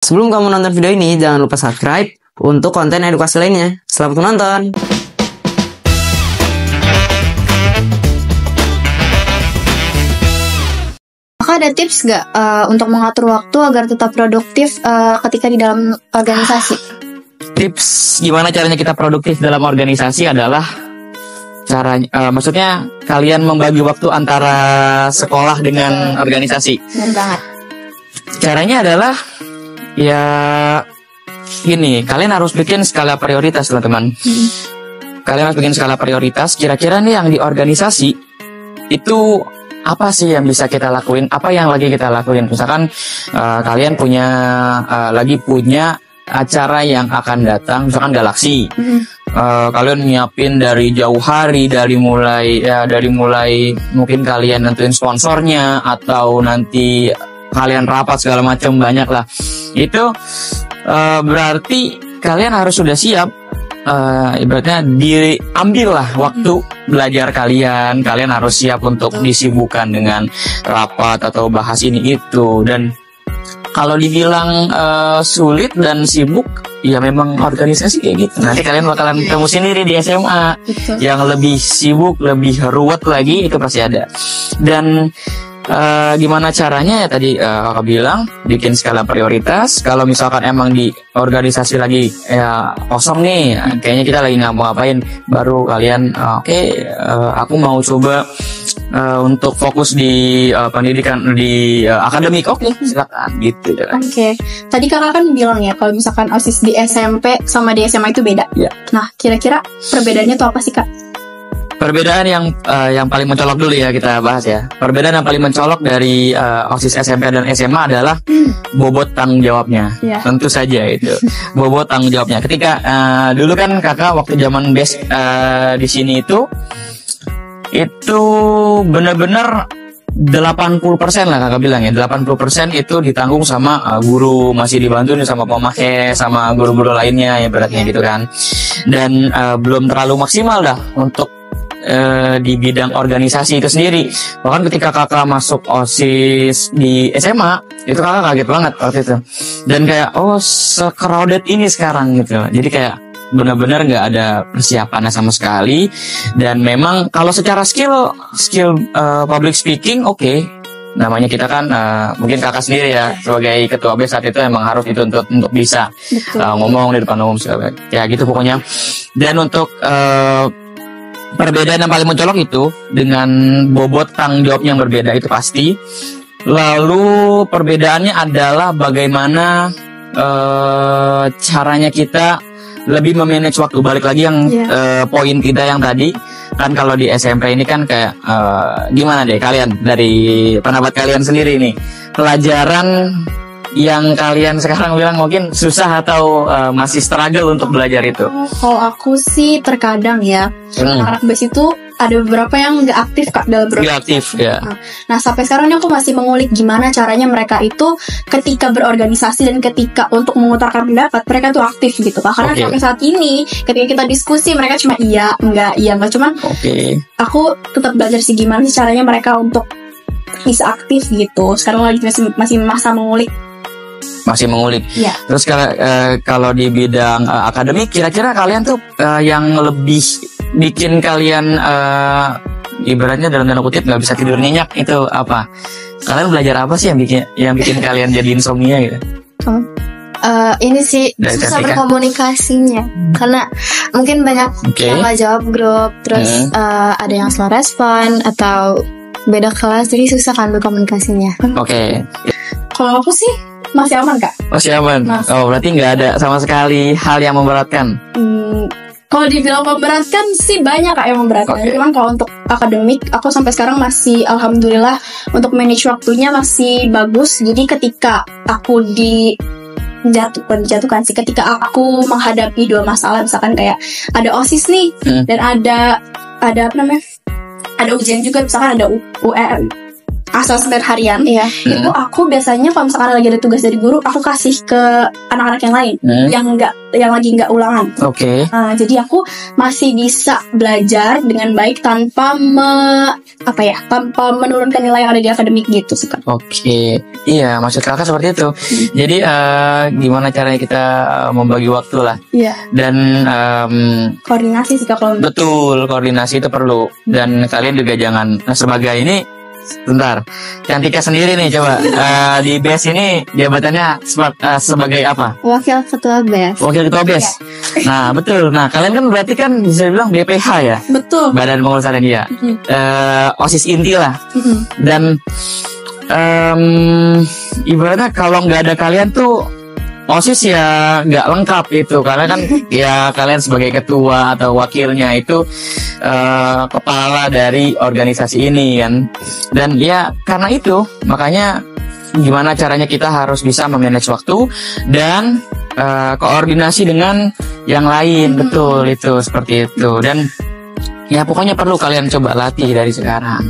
Sebelum kamu nonton video ini, jangan lupa subscribe untuk konten edukasi lainnya. Selamat menonton! Maka ada tips nggak untuk mengatur waktu agar tetap produktif ketika di dalam organisasi? Tips gimana caranya kita produktif dalam organisasi adalah maksudnya kalian membagi waktu antara sekolah dengan organisasi. Benar banget. Caranya adalah ya gini, kalian harus bikin skala prioritas, teman-teman. Kalian harus bikin skala prioritas. Kira-kira nih yang di organisasi itu apa sih yang bisa kita lakuin? Apa yang lagi kita lakuin? Misalkan kalian lagi punya acara yang akan datang, misalkan Galaksi. Kalian nyiapin dari jauh hari, dari mulai mungkin kalian nentuin sponsornya atau nanti kalian rapat segala macam, banyak lah. Itu berarti kalian harus sudah siap. Ibaratnya diambillah waktu belajar kalian harus siap untuk disibukkan dengan rapat atau bahas ini itu. Dan kalau dibilang sulit dan sibuk, ya memang organisasi kayak gitu. Nanti kalian bakalan ketemu sendiri di SMA. Betul. Yang lebih sibuk, lebih ruwet lagi, itu pasti ada. Dan gimana caranya ya tadi kakak bilang, bikin skala prioritas. Kalau misalkan emang di organisasi lagi kosong nih, kayaknya kita lagi ngapa-ngapain, baru kalian aku mau coba untuk fokus di pendidikan di akademik. Oke, silakan gitu. Oke. Tadi kakak kan bilang ya kalau misalkan OSIS di SMP sama di SMA itu beda. Ya. Nah, kira-kira perbedaannya tuh apa sih, Kak? Perbedaan yang paling mencolok dulu ya kita bahas ya. Perbedaan yang paling mencolok dari OSIS SMP dan SMA adalah bobot tanggung jawabnya. Yeah. Tentu saja itu. Bobot tanggung jawabnya. Ketika dulu kan kakak waktu zaman base di sini itu benar-benar 80% lah kakak bilang ya. 80% itu ditanggung sama guru, masih dibantu sama pemakai sama guru-guru lainnya ya beratnya gitu kan. Dan belum terlalu maksimal dah untuk di bidang organisasi itu sendiri. Bahkan ketika kakak masuk OSIS di SMA, itu kakak kaget banget waktu itu. Dan kayak se-crowded ini sekarang gitu. Jadi kayak benar-benar nggak ada persiapannya sama sekali. Dan memang kalau secara skill public speaking oke. Namanya kita kan mungkin kakak sendiri ya sebagai ketua BES saat itu emang harus itu untuk bisa ngomong di depan umum segala. Ya gitu pokoknya. Dan untuk perbedaan yang paling mencolok itu dengan bobot tanggung jawab yang berbeda itu pasti. Lalu perbedaannya adalah bagaimana caranya kita lebih memanage waktu. Balik lagi yang poin kita yang tadi kan, kalau di SMP ini kan kayak gimana deh kalian, dari pendapat kalian sendiri nih, pelajaran yang kalian sekarang bilang mungkin susah atau masih struggle untuk belajar itu? Kalau aku sih terkadang ya, anak BES itu ada beberapa yang nggak aktif Kak dalam berorganisasi. Nggak aktif ya. Nah sampai sekarang aku masih mengulik gimana caranya mereka itu ketika berorganisasi dan ketika untuk mengutarakan pendapat mereka tuh aktif gitu Kak. Karena sampai saat ini ketika kita diskusi mereka cuma iya enggak cuman. Aku tetap belajar sih gimana sih caranya mereka untuk bisa aktif gitu. Sekarang lagi masih masa mengulik. Ya. Terus kalau di bidang akademik, kira-kira kalian tuh yang lebih bikin kalian ibaratnya dalam tanda kutip nggak bisa tidur nyenyak itu apa? Kalian belajar apa sih yang bikin kalian jadi insomnia gitu? Ini sih susah berkomunikasinya karena mungkin banyak yang nggak jawab grup, terus ada yang slow respon atau beda kelas, jadi susah kan berkomunikasinya. Kalau aku sih masih aman Kak. Masih aman. Berarti nggak ada sama sekali hal yang memberatkan. Kalau dibilang memberatkan sih banyak Kak yang memberatkan. Cuman kalau untuk akademik, aku sampai sekarang masih alhamdulillah untuk manage waktunya masih bagus. Jadi ketika aku dijatuhkan sih, ketika aku menghadapi dua masalah, misalkan kayak ada OSIS nih dan ada apa namanya, ada ujian juga, misalkan ada asesmen harian. Itu aku biasanya kalau misalkan lagi ada tugas dari guru, aku kasih ke anak-anak yang lain yang lagi nggak ulangan. Jadi aku masih bisa belajar dengan baik tanpa tanpa menurunkan nilai yang ada di akademik gitu sih, Kak. Iya, maksud kakak seperti itu. Jadi gimana caranya kita membagi waktu lah. Dan koordinasi sih, Kak. Betul, koordinasi itu perlu. Dan kalian juga jangan sebagai ini. Bentar, Cantika sendiri nih coba di BES ini jabatannya sebagai apa? Wakil ketua BES. Wakil ketua BES. Nah betul. Nah kalian kan berarti kan bisa bilang BPH ya. Betul. Badan Pengurus Harian. OSIS inti lah. Dan ibaratnya kalau nggak ada kalian tuh OSIS ya nggak lengkap itu, karena kan ya kalian sebagai ketua atau wakilnya itu kepala dari organisasi ini kan. Dan ya karena itu makanya gimana caranya kita harus bisa memanage waktu dan koordinasi dengan yang lain. Betul, itu seperti itu. Dan ya pokoknya perlu kalian coba latih dari sekarang.